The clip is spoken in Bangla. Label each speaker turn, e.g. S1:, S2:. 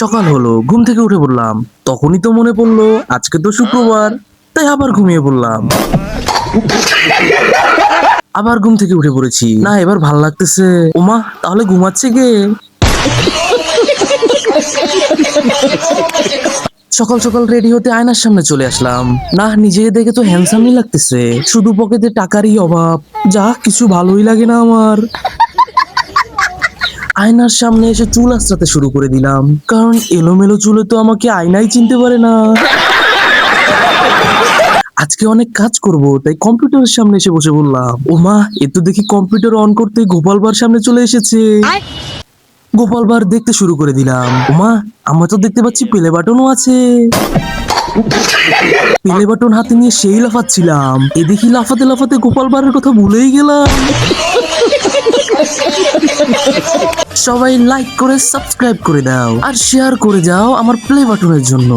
S1: সকাল হলো, ঘুম থেকে উঠে পড়লাম। তখনই তো মনে পড়লো আজকে তো শুক্রবার, তাই আবার ঘুমিয়ে পড়লাম। আবার ঘুম থেকে উঠে পড়েছি, না এবার ভাল লাগতেছে। ওমা, তাহলে ঘুমাচ্ছে কে? সকাল সকাল রেডি হতে আয়নার সামনে চলে আসলাম। না, নিজেকে দেখে তো হ্যান্ডসামই লাগতেছে, শুধু পকেটে টাকারই অভাব। যা, কিছু ভালোই লাগে না আমার। আয়নার সামনে এসে চুল আঁচড়াতে শুরু করে দিলাম, কারণ এলোমেলো চুলে তো আমাকে আয়নাই চিনতে পারে না। আজকে অনেক কাজ করব, তাই কম্পিউটারের সামনে এসে বসে বললাম। ওমা, এ তো দেখি কম্পিউটার অন করতে গোপাল ভাঁড় সামনে চলে এসেছে। গোপাল ভাঁড় দেখতে শুরু করে দিলাম। ওমা, আমরা তো দেখতে পাচ্ছি প্লে বাটনও আছে। প্লে বাটন হাতে নিয়ে সেই লাফাচ্ছিলাম, এ দেখি লাফাতে লাফাতে গোপাল ভাঁড়ের কথা ভুলেই গেলাম। সবাই লাইক করে সাবস্ক্রাইব করে দাও আর শেয়ার করে যাও আমার প্লে বাটনের জন্য।